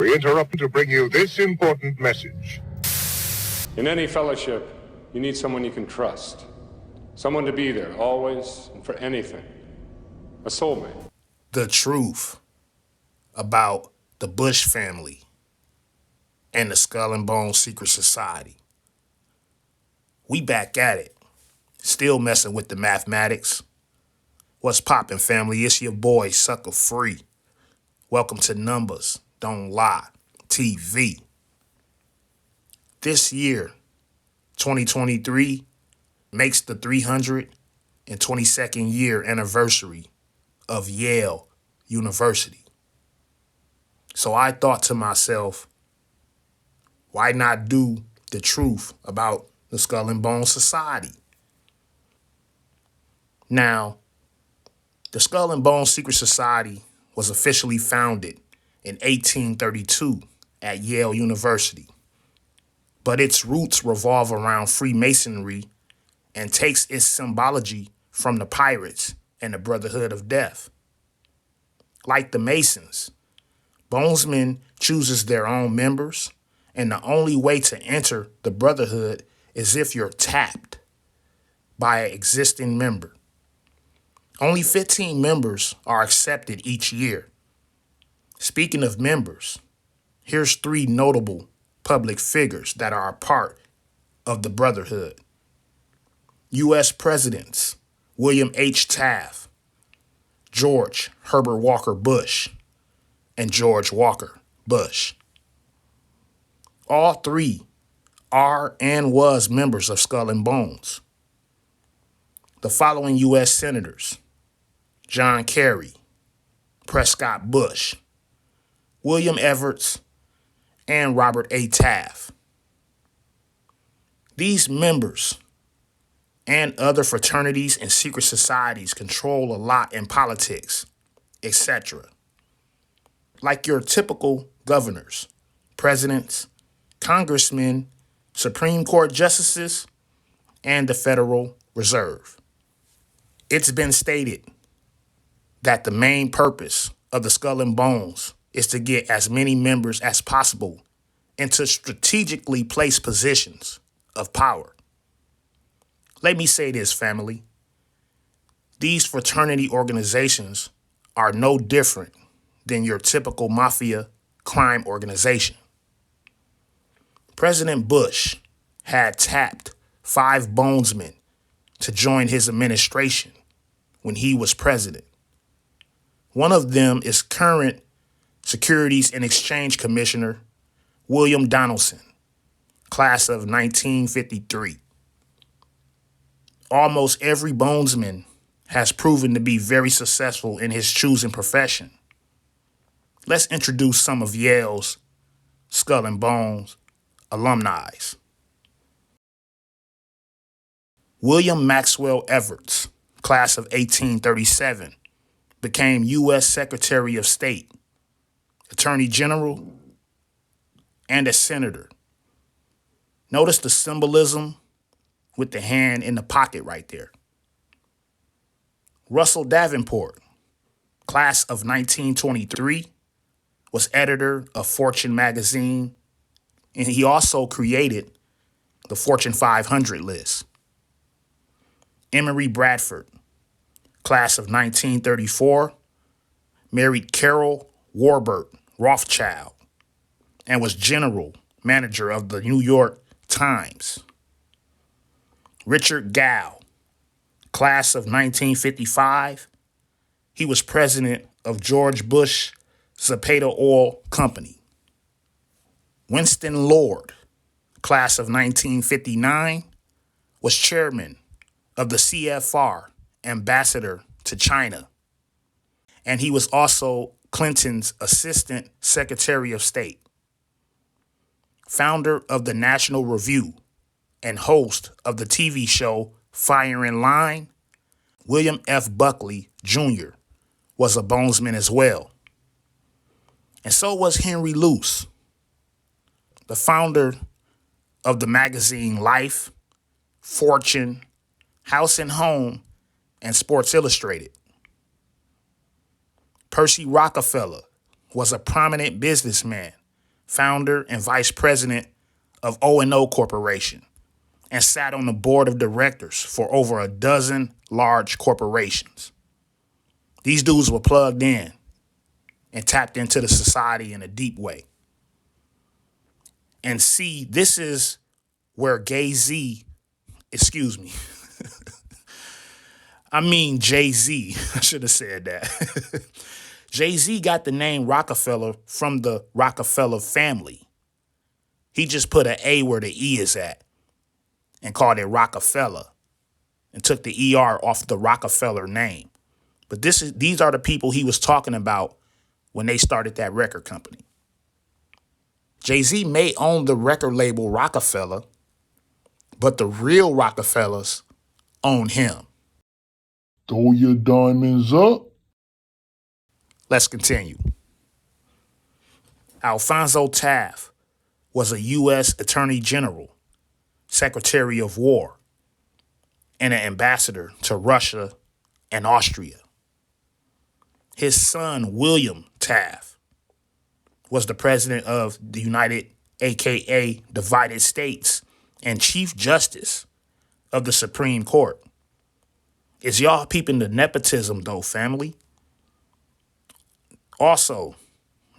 We interrupt to bring you this important message. In any fellowship, you need someone you can trust. Someone to be there, always and for anything. A soulmate. The truth about the Bush family and the Skull and Bones Secret Society. We back at it. Still messing with the mathematics. What's poppin', family? It's your boy, Sucker Free. Welcome to Numbers Don't Lie TV. This year, 2023, makes the 322nd year anniversary of Yale University. So I thought to myself, why not do the truth about the Skull and Bones Society? Now, the Skull and Bones Secret Society was officially founded in 1832 at Yale University, but its roots revolve around Freemasonry and takes its symbology from the Pirates and the Brotherhood of Death. Like the Masons, Bonesmen chooses their own members, and the only way to enter the Brotherhood is if you're tapped by an existing member. Only 15 members are accepted each year. Speaking of members, here's 3 notable public figures that are a part of the Brotherhood. U.S. Presidents William H. Taft, George Herbert Walker Bush, and George Walker Bush. All 3 are and was members of Skull and Bones. The following U.S. Senators: John Kerry, Prescott Bush, William Evarts, and Robert A. Taft. These members and other fraternities and secret societies control a lot in politics, etc. Like your typical governors, presidents, congressmen, Supreme Court justices, and the Federal Reserve. It's been stated that the main purpose of the Skull and Bones is to get as many members as possible into strategically placed positions of power. Let me say this, family. These fraternity organizations are no different than your typical mafia crime organization. President Bush had tapped 5 Bonesmen to join his administration when he was president. One of them is current Securities and Exchange Commissioner William Donaldson, class of 1953. Almost every Bonesman has proven to be very successful in his chosen profession. Let's introduce some of Yale's Skull and Bones alumni. William Maxwell Evarts, class of 1837, became U.S. Secretary of State, Attorney General, and a senator. Notice the symbolism with the hand in the pocket right there. Russell Davenport, class of 1923, was editor of Fortune magazine, and he also created the Fortune 500 list. Emory Bradford, class of 1934, married Carol Warbert Rothschild and was general manager of the New York Times. Richard Gow, class of 1955, he was president of George Bush Zapata Oil Company. Winston Lord, class of 1959, was chairman of the CFR, ambassador to China, and he was also Clinton's assistant secretary of state. Founder of the National Review and host of the TV show Fire in Line, William F. Buckley Jr. was a Bonesman as well. And so was Henry Luce, the founder of the magazine Life, Fortune, House and Home, and Sports Illustrated. Percy Rockefeller was a prominent businessman founder and vice president of O&O Corporation, and sat on the board of directors for over a dozen large corporations. These dudes were plugged in and tapped into the society in a deep way. And see, this is where Jay-Z I should have said that. Jay-Z got the name Rockefeller from the Rockefeller family. He just put an A where the E is at and called it Rockefeller and took the ER off the Rockefeller name. But these are the people he was talking about when they started that record company. Jay-Z may own the record label Rockefeller, but the real Rockefellers own him. Throw your diamonds up. Let's continue. Alfonso Taft was a U.S. Attorney General, Secretary of War, and an ambassador to Russia and Austria. His son, William Taft, was the president of the United, aka Divided States, and Chief Justice of the Supreme Court. Is y'all peeping the nepotism, though, family? Also,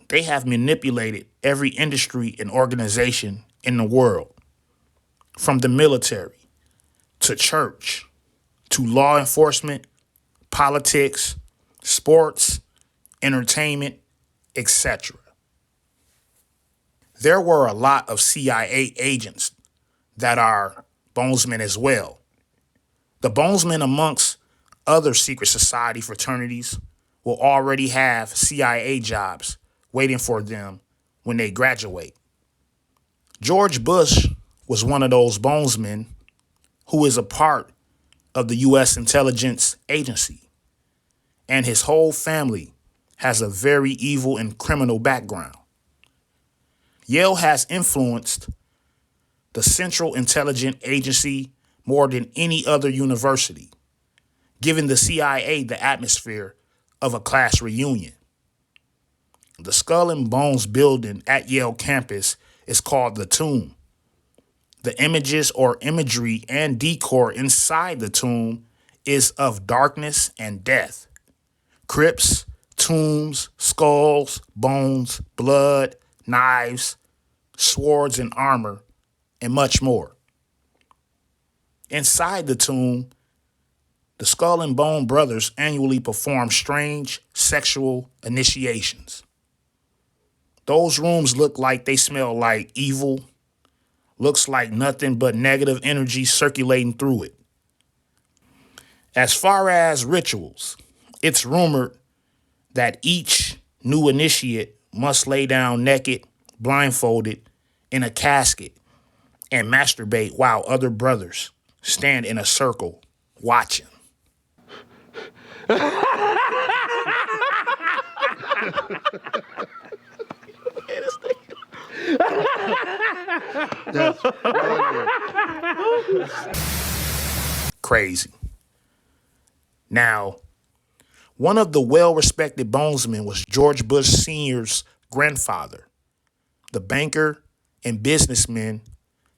they have manipulated every industry and organization in the world, from the military to church to law enforcement, politics, sports, entertainment, etc. There were a lot of CIA agents that are Bonesmen as well. The Bonesmen, amongst other secret society fraternities, will already have CIA jobs waiting for them when they graduate. George Bush was one of those Bonesmen who is a part of the U.S. intelligence agency, and his whole family has a very evil and criminal background. Yale has influenced the Central Intelligence Agency more than any other university, giving the CIA the atmosphere of a class reunion. The Skull and Bones building at Yale campus is called the Tomb. The images or imagery and decor inside the tomb is of darkness and death. Crypts, tombs, skulls, bones, blood, knives, swords and armor, and much more. Inside the tomb, the Skull and Bone brothers annually perform strange sexual initiations. Those rooms look like they smell like evil, looks like nothing but negative energy circulating through it. As far as rituals, it's rumored that each new initiate must lay down naked, blindfolded, in a casket and masturbate while other brothers stand in a circle watching. That's brilliant. Crazy. Now, one of the well-respected Bonesmen was George Bush Sr.'s grandfather, the banker and businessman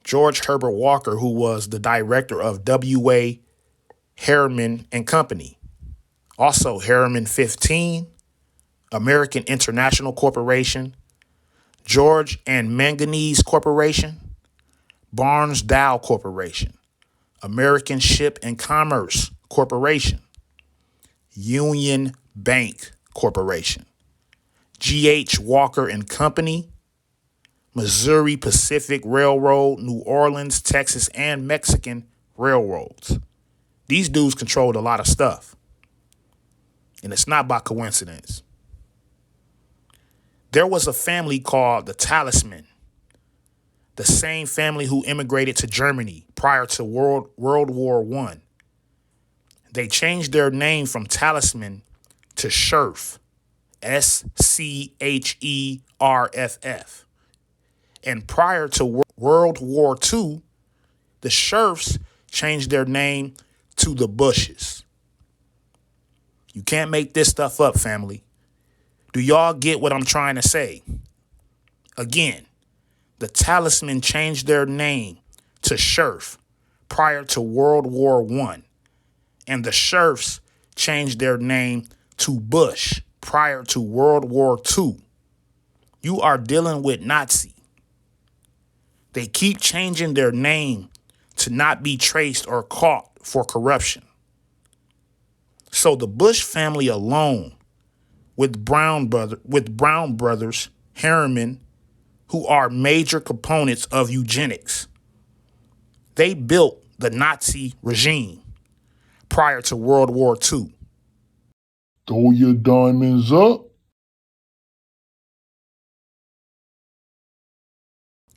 George Herbert Walker, who was the director of W.A. Harriman and Company. Also, Harriman 15, American International Corporation, George and Manganese Corporation, Barnes Dow Corporation, American Ship and Commerce Corporation, Union Bank Corporation, G.H. Walker and Company, Missouri Pacific Railroad, New Orleans, Texas, and Mexican railroads. These dudes controlled a lot of stuff. And it's not by coincidence. There was a family called the Talisman, the same family who immigrated to Germany prior to World War I. They changed their name from Talisman to Scherff, Scherff. And prior to World War II, the Scherffs changed their name to the Bushes. You can't make this stuff up, family. Do y'all get what I'm trying to say? Again, The Talisman changed their name to Scherf prior to World War I, and the Scherfs changed their name to Bush prior to World War II. You are dealing with Nazi. They keep changing their name to not be traced or caught for corruption. So the Bush family alone, with Brown brothers, Harriman, who are major components of eugenics, they built the Nazi regime prior to World War II. Throw your diamonds up.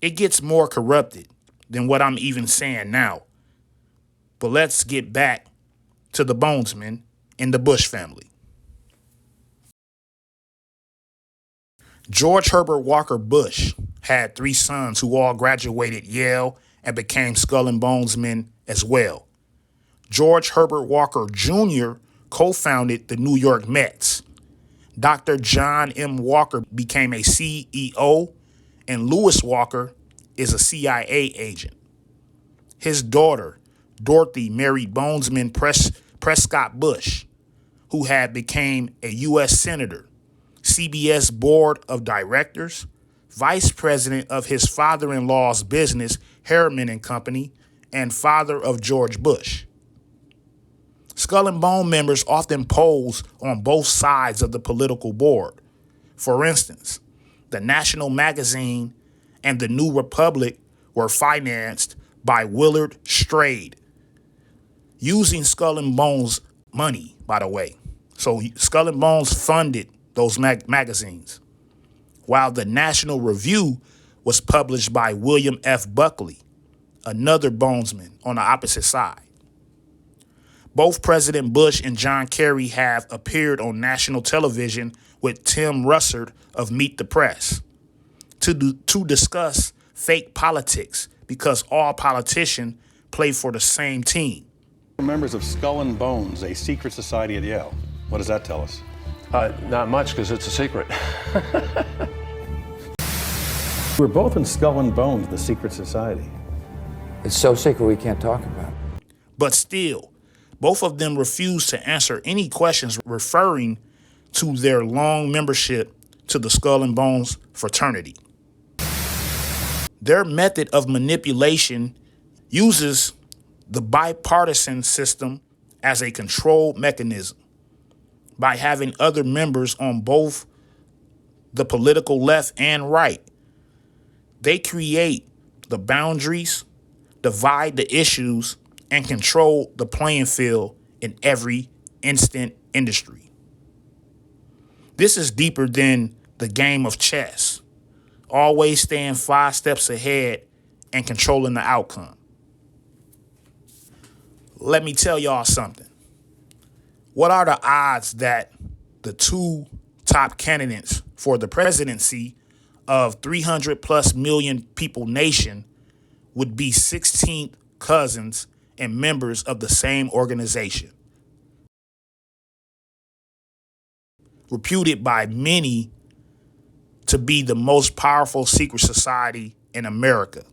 It gets more corrupted than what I'm even saying now. But let's get back to the Bonesmen and the Bush family. George Herbert Walker Bush had 3 sons who all graduated Yale and became Skull and Bones men as well. George Herbert Walker Jr. co-founded the New York Mets. Dr. John M. Walker became a CEO, and Lewis Walker is a CIA agent. His daughter, Dorothy, married Bonesman Prescott Bush, who had became a U.S. Senator, CBS Board of Directors, vice president of his father-in-law's business, Harriman and Company, and father of George Bush. Skull and Bone members often pose on both sides of the political board. For instance, the National Magazine and the New Republic were financed by Willard Strayed, using Skull and Bones money, by the way. So Skull and Bones funded those magazines, while the National Review was published by William F. Buckley, another Bonesman on the opposite side. Both President Bush and John Kerry have appeared on national television with Tim Russert of Meet the Press to discuss fake politics, because all politicians play for the same team. Members of Skull and Bones, a secret society at Yale. What does that tell us? Not much, because it's a secret. We're both in Skull and Bones, the secret society. It's so secret we can't talk about it. But still, both of them refuse to answer any questions referring to their long membership to the Skull and Bones fraternity. Their method of manipulation uses the bipartisan system as a control mechanism by having other members on both the political left and right. They create the boundaries, divide the issues, and control the playing field in every instant industry. This is deeper than the game of chess, always staying 5 steps ahead and controlling the outcome. Let me tell y'all something. What are the odds that the 2 top candidates for the presidency of 300 plus million people nation would be 16th cousins and members of the same organization, reputed by many to be the most powerful secret society in America?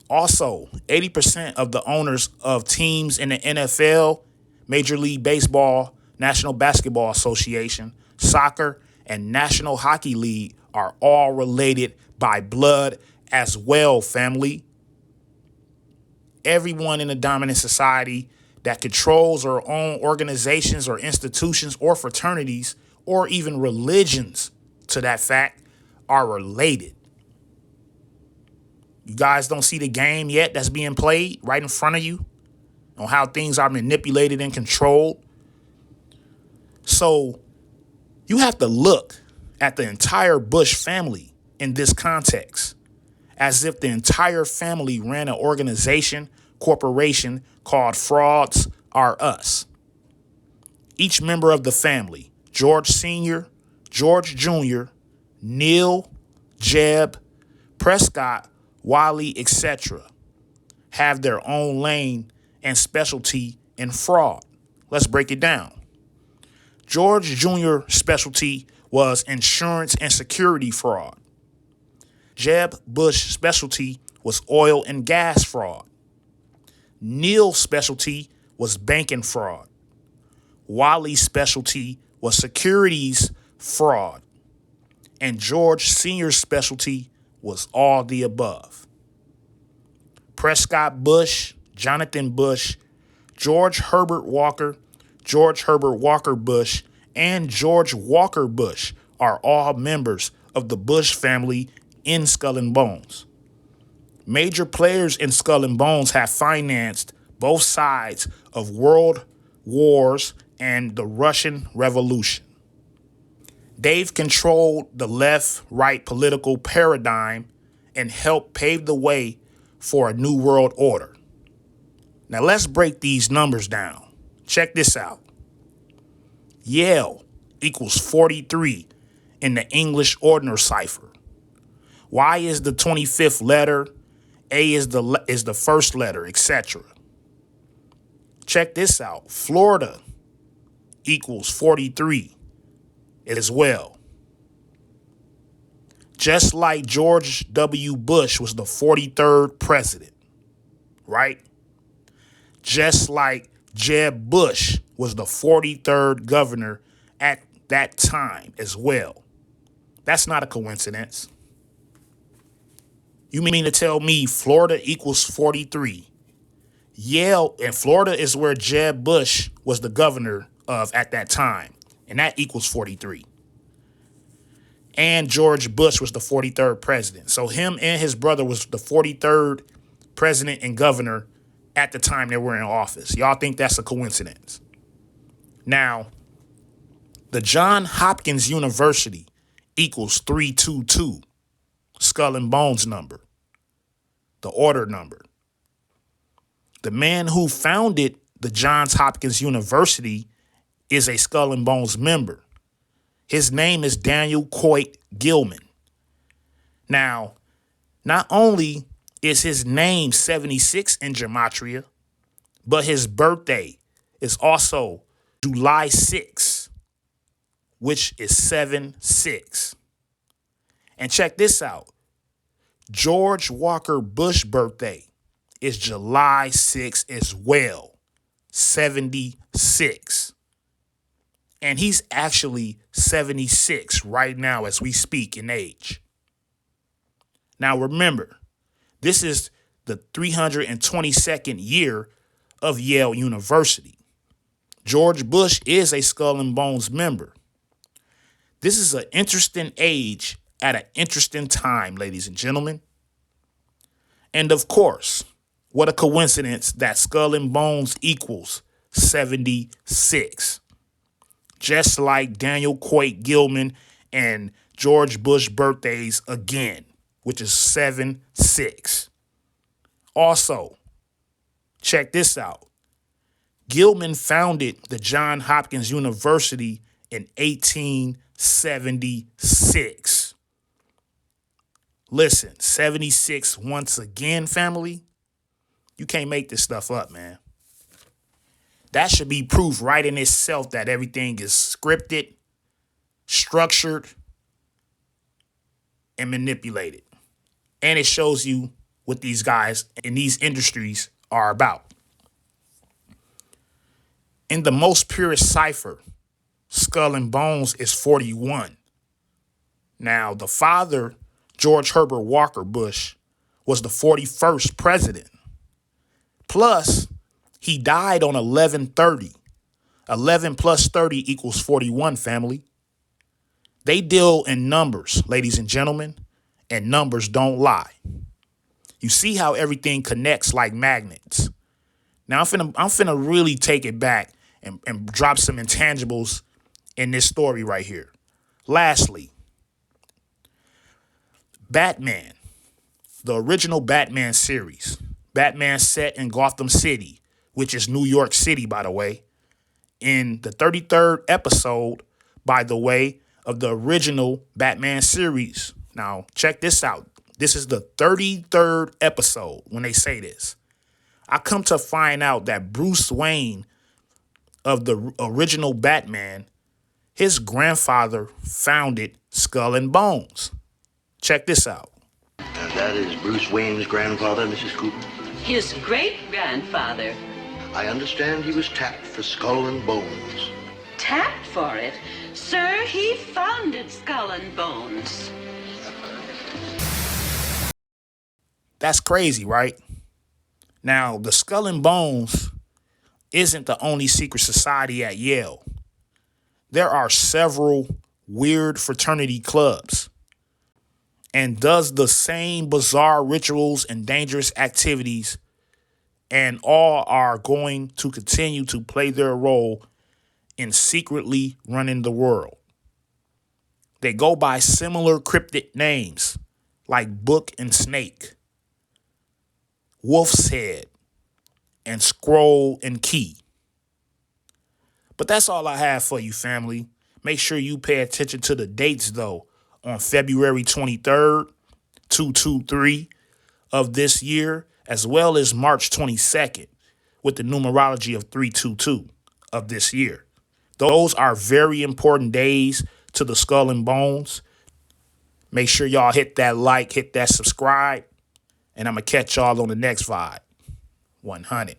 Also, 80% of the owners of teams in the NFL, Major League Baseball, National Basketball Association, soccer, and National Hockey League are all related by blood as well, family. Everyone in a dominant society that controls or owns organizations or institutions or fraternities or even religions, to that fact, are related. You guys don't see the game yet that's being played right in front of you on how things are manipulated and controlled. So you have to look at the entire Bush family in this context, as if the entire family ran an organization, corporation called Frauds Are Us. Each member of the family, George Sr., George Jr., Neil, Jeb, Prescott, Wiley, etc., have their own lane and specialty in fraud. Let's break it down. George Jr.'s specialty was insurance and security fraud. Jeb Bush's specialty was oil and gas fraud. Neil's specialty was banking fraud. Wally's specialty was securities fraud. And George Sr.'s specialty was all the above. Prescott Bush, Jonathan Bush, George Herbert Walker Bush, and George Walker Bush are all members of the Bush family in Skull and Bones. Major players in Skull and Bones have financed both sides of world wars and the Russian Revolution. They've controlled the left-right political paradigm and helped pave the way for a new world order. Now let's break these numbers down. Check this out. Yale equals 43 in the English ordinal cipher. Y is the 25th letter. A is the first letter, etc. Check this out. Florida equals 43 as well. Just like George W. Bush was the 43rd president, right? Just like Jeb Bush was the 43rd governor at that time as well. That's not a coincidence. You mean to tell me Florida equals 43? Yale and Florida is where Jeb Bush was the governor of at that time, and that equals 43. And George Bush was the 43rd president. So him and his brother was the 43rd president and governor at the time they were in office. Y'all think that's a coincidence? Now, the Johns Hopkins University equals 322, Skull and Bones number, the order number. The man who founded the Johns Hopkins University is a Skull and Bones member. His name is Daniel Coit Gilman. Now, not only is his name 76 in gematria, but his birthday is also July 6, which is 7-6. And check this out. George Walker Bush's birthday is July 6 as well, 76. And he's actually 76 right now as we speak in age. Now remember, this is the 322nd year of Yale University. George Bush is a Skull and Bones member. This is an interesting age at an interesting time, ladies and gentlemen. And of course, what a coincidence that Skull and Bones equals 76. Just like Daniel Coit Gilman and George Bush birthdays again, which is 7-6. Also, check this out. Gilman founded the Johns Hopkins University in 1876. Listen, 76 once again, family. You can't make this stuff up, man. That should be proof right in itself that everything is scripted, structured, and manipulated. And it shows you what these guys in these industries are about. In the most purest cipher, Skull and Bones is 41. Now, the father, George Herbert Walker Bush, was the 41st president. Plus, he died on 11/30. 11 plus 30 equals 41, family. They deal in numbers, ladies and gentlemen, and numbers don't lie. You see how everything connects like magnets. Now, I'm finna really take it back and drop some intangibles in this story right here. Lastly, Batman, the original Batman series. Batman set in Gotham City, which is New York City, by the way, in the 33rd episode, by the way, of the original Batman series. Now, check this out. This is the 33rd episode when they say this. I come to find out that Bruce Wayne of the original Batman, His grandfather founded Skull and Bones. Check this out. And that is Bruce Wayne's grandfather, Mrs. Cooper? His great-grandfather. I understand he was tapped for Skull and Bones. Tapped for it? Sir, he founded Skull and Bones. That's crazy, right? Now, the Skull and Bones isn't the only secret society at Yale. There are several weird fraternity clubs and does the same bizarre rituals and dangerous activities, and all are going to continue to play their role in secretly running the world. They go by similar cryptic names like Book and Snake, Wolf's Head, and Scroll and Key. But that's all I have for you, family. Make sure you pay attention to the dates, though. On February 23rd, 223 of this year, as well as March 22nd, with the numerology of 322 of this year. Those are very important days to the Skull and Bones. Make sure y'all hit that like, hit that subscribe, and I'm going to catch y'all on the next vibe. 100.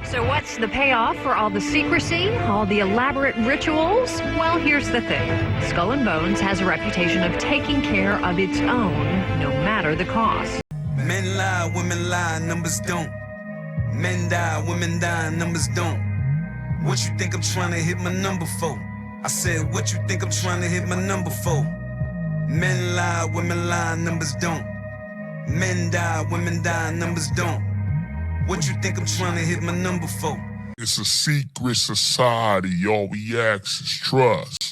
So what's the payoff for all the secrecy, all the elaborate rituals? Well, here's the thing. Skull and Bones has a reputation of taking care of its own, no matter the cost. Men lie, women lie, numbers don't. Men die, women die, numbers don't. What you think I'm trying to hit my number for? I said, what you think I'm trying to hit my number for? Men lie, women lie, numbers don't. Men die, women die, numbers don't. What you think I'm trying to hit my number for? It's a secret society. All we ask is trust.